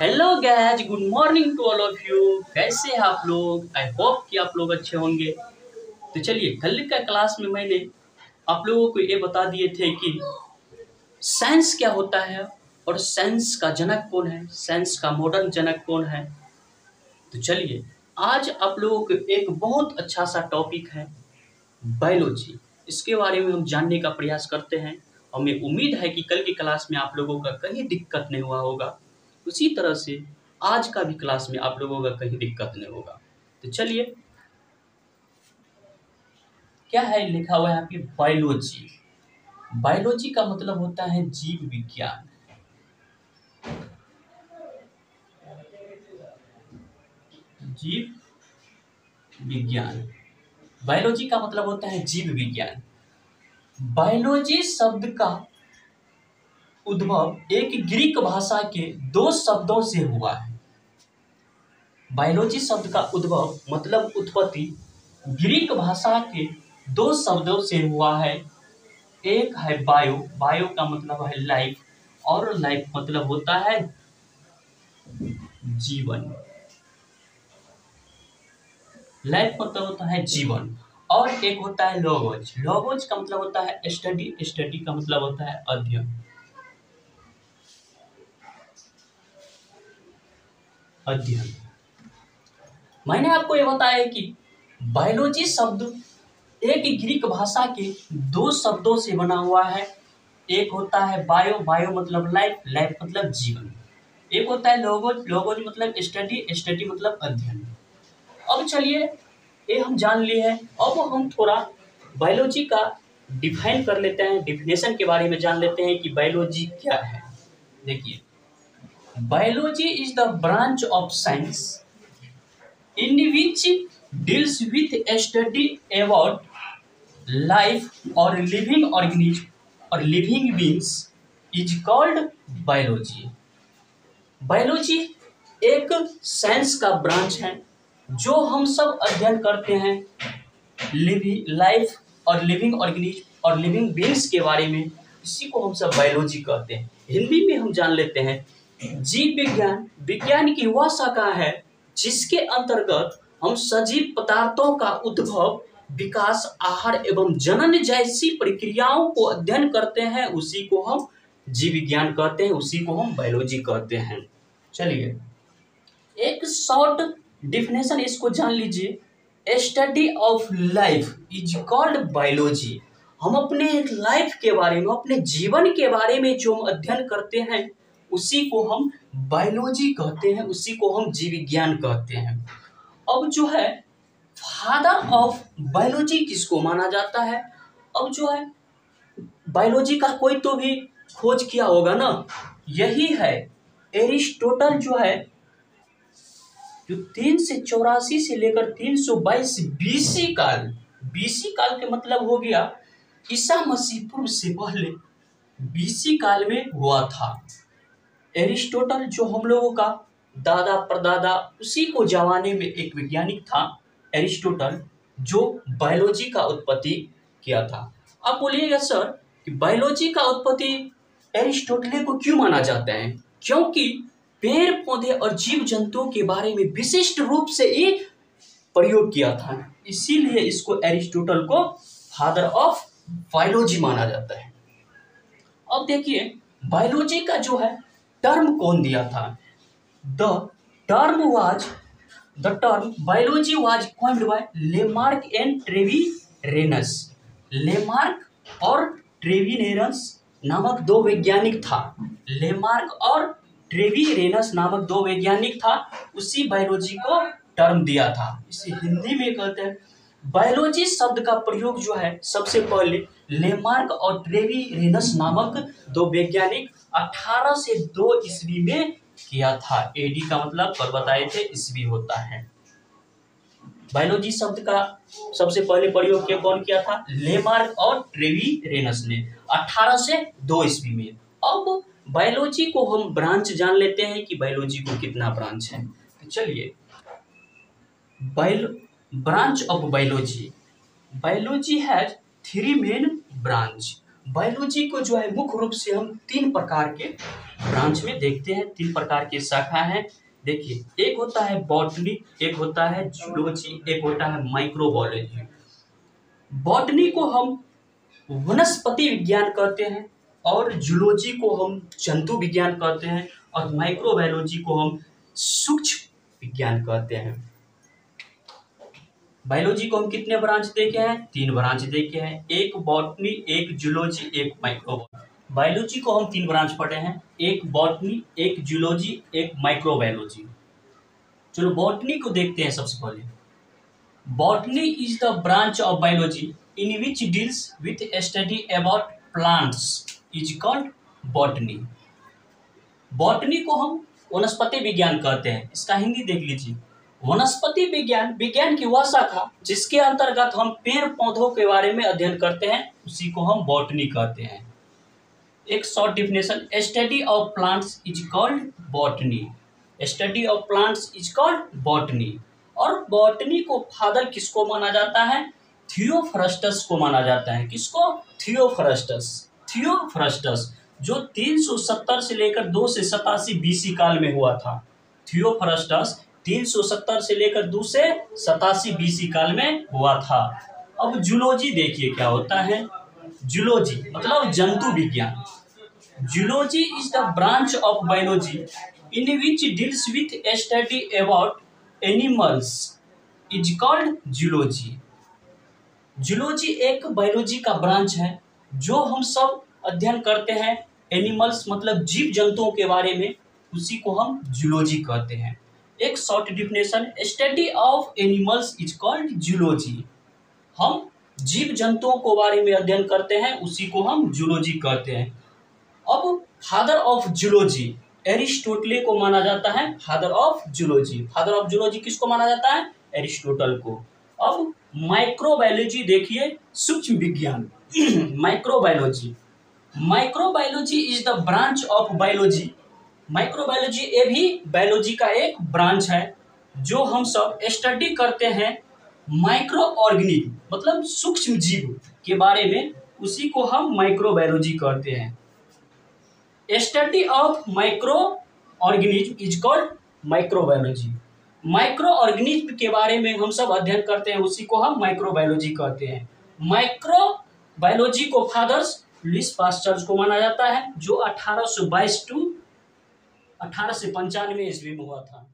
Hello guys, good morning to all of you. कैसे हैं आप लोग? आई होप कि आप लोग अच्छे होंगे। तो चलिए, कल का क्लास में मैंने आप लोगों को ये बता दिए थे कि साइंस क्या होता है और साइंस का जनक कौन है, साइंस का मॉडर्न जनक कौन है। तो चलिए, आज आप लोगों को एक बहुत अच्छा सा टॉपिक है बायोलॉजी। इसके बारे में हम जानने का प्रयास करते हैं। हमें उम्मीद है कि कल की क्लास में आप लोगों का कहीं दिक्कत नहीं हुआ होगा, उसी तरह से आज का भी क्लास में आप लोगों का कहीं दिक्कत नहीं होगा। तो चलिए, क्या है लिखा हुआ है यहाँ पे? बायोलॉजी। बायोलॉजी का मतलब होता है जीव विज्ञान। जीव विज्ञान, बायोलॉजी का मतलब होता है जीव विज्ञान। बायोलॉजी शब्द का उद्भव एक ग्रीक भाषा के दो शब्दों से हुआ है। बायोलॉजी शब्द का उद्भव मतलब उत्पत्ति ग्रीक भाषा के दो शब्दों से हुआ है। एक है बायो, बायो का मतलब है लाइफ, और लाइफ मतलब होता है जीवन। लाइफ मतलब होता है जीवन। और एक होता है लोगोज। लोगोज का मतलब होता है स्टडी, स्टडी का मतलब होता है अध्ययन। अध्ययन। मैंने आपको ये बताया कि बायोलॉजी शब्द एक ग्रीक भाषा के दो शब्दों से बना हुआ है। एक होता है बायो, बायो मतलब लाइफ, लाइफ मतलब जीवन। एक होता है लोगोज, लोगोज मतलब स्टडी, स्टडी मतलब अध्ययन। अब चलिए, ये हम जान लिए हैं। अब हम थोड़ा बायोलॉजी का डिफाइन कर लेते हैं, डिफिनेशन के बारे में जान लेते हैं कि बायोलॉजी क्या है। देखिए, biology is the branch of science in which deals with a study about life or living organism or living beings is called biology. Biology एक साइंस का ब्रांच है जो हम सब अध्ययन करते हैं लिविंग लाइफ और लिविंग ऑर्गेनिज्म और लिविंग बीइंग्स के बारे में। इसी को हम सब बायोलॉजी कहते हैं। हिंदी में हम जान लेते हैं जीव विज्ञान। विज्ञान की वह शाखा है जिसके अंतर्गत हम सजीव पदार्थों का उद्भव, विकास, आहार एवं जनन जैसी प्रक्रियाओं को अध्ययन करते हैं। उसी को हम जीव विज्ञान कहते हैं, उसी को हम बायोलॉजी कहते हैं। चलिए, एक शॉर्ट डिफिनेशन इसको जान लीजिए। Study of life is called biology. हम अपने लाइफ के बारे में, अपने जीवन के बारे में जो हम अध्ययन करते हैं उसी को हम बायोलॉजी कहते हैं, उसी को हम जीव विज्ञान कहते हैं। अब जो है फादर ऑफ बायोलॉजी किसको माना जाता है? अब जो है बायोलॉजी का कोई तो भी खोज किया होगा ना, यही है एरिस्टोटल। जो है जो 384 से लेकर 322 बीसी काल, बीसी काल के मतलब हो गया ईसा मसीह पूर्व से पहले, बीसी काल में हुआ था। एरिस्टोटल जो हम लोगों का दादा परदादा, उसी को जमाने में एक वैज्ञानिक था एरिस्टोटल, जो बायोलॉजी का उत्पत्ति किया था। आप बोलिएगा सर कि बायोलॉजी का उत्पत्ति एरिस्टोटल को क्यों माना जाता है? क्योंकि पेड़ पौधे और जीव जंतुओं के बारे में विशिष्ट रूप से ये प्रयोग किया था, इसीलिए इसको एरिस्टोटल को फादर ऑफ बायोलॉजी माना जाता है। अब देखिए, बायोलॉजी का जो है टर्म कौन दिया था? The term biology was coined by Lamarck and Treviranus. Lamarck और ट्रेविरेनस नामक दो वैज्ञानिक था। लेमार्क और ट्रेविरेनस नामक दो वैज्ञानिक था, उसी बायोलॉजी को टर्म दिया था। इसे हिंदी में कहते हैं। बायोलॉजी शब्द का प्रयोग जो है सबसे पहले लेमार्क और ट्रेविरेनस नामक दो वैज्ञानिक 18 से 2 ईस्वी में किया था। एडी का मतलब पर बताए थे ईस्वी होता है। बायोलॉजी शब्द का सबसे पहले प्रयोग कौन किया था? लेमार्क और ट्रेविरेनस ने 18 से 2 ईस्वी में। अब बायोलॉजी को हम ब्रांच जान लेते हैं कि बायोलॉजी को कितना ब्रांच है। तो चलिए, branch of biology. Biology has 3 main branch. Biology को जो है मुख्य रूप से हम 3 प्रकार के ब्रांच में देखते हैं, 3 प्रकार की शाखा है। देखिए, एक होता है बॉटनी, एक होता है जूलॉजी, एक होता है माइक्रोबायोलॉजी। बॉटनी को हम वनस्पति विज्ञान कहते हैं और जूलॉजी को हम जंतु विज्ञान कहते हैं और माइक्रोबायोलॉजी को हम सूक्ष्म विज्ञान कहते हैं। बायोलॉजी को हम कितने ब्रांच देखे हैं? 3 ब्रांच देखे हैं, एक बॉटनी, एक जूलॉजी, एक माइक्रोबायोलॉजी। बायोलॉजी को हम 3 ब्रांच पढ़े हैं, एक बॉटनी, एक जूलॉजी, एक माइक्रोबायोलॉजी। चलो बॉटनी को देखते हैं सबसे पहले। Botany is the branch of biology in which deals with study about plants is called botany. Botany को हम वनस्पति विज्ञान कहते हैं। इसका हिंदी देख लीजिए। वनस्पति विज्ञान विज्ञान की वह शाखा जिसके अंतर्गत हम पेड़ पौधों के बारे में अध्ययन करते हैं, उसी को हम बॉटनी कहते हैं। एक short definition, study of plants is called botany. Study of plants is called botany. और बॉटनी को फादर किसको माना जाता है? थियोफ्रस्टस को माना जाता है। किसको? थियोफ्रस्टस। थियोफ्रस्टस जो 370 से लेकर 2 से 87 बीसी काल में हुआ था। थियोफ्रस्टस 370 से लेकर 2 से 87 बीसी काल में हुआ था। अब जूलॉजी देखिए क्या होता है। जूलॉजी मतलब जंतु विज्ञान। Zoology is the branch of biology in which deals with study about animals is called zoology. Zoology एक बायोलॉजी का ब्रांच है जो हम सब अध्ययन करते हैं एनिमल्स मतलब जीव जंतुओं के बारे में, उसी को हम जूलॉजी कहते हैं। एक short definition, study of animals is called zoology. हम जीव जंतुओं के बारे में अध्ययन करते हैं, उसी को हम जूलॉजी कहते हैं। अब फादर ऑफ जूलॉजी एरिस्टोटल को माना जाता है। Father of zoology, father of zoology किसको माना जाता है? एरिस्टोटल को। अब माइक्रोबायोलॉजी देखिए, सूक्ष्म विज्ञान। Microbiology, microbiology is the branch of biology. Microbiology ये भी बायोलॉजी का एक ब्रांच है जो हम सब स्टडी करते हैं माइक्रो ऑर्गेनिज्म मतलब सूक्ष्म जीव के बारे में, उसी को हम माइक्रोबायोलॉजी कहते हैं। Study of micro organism is called microbiology. Micro organism के बारे में हम सब अध्ययन करते हैं, उसी को हम माइक्रोबायोलॉजी कहते हैं। माइक्रोबायोलॉजी को फादर्स लुईस पास्चर को माना जाता है, जो 1822 to 1895 ईस्वी में हुआ था।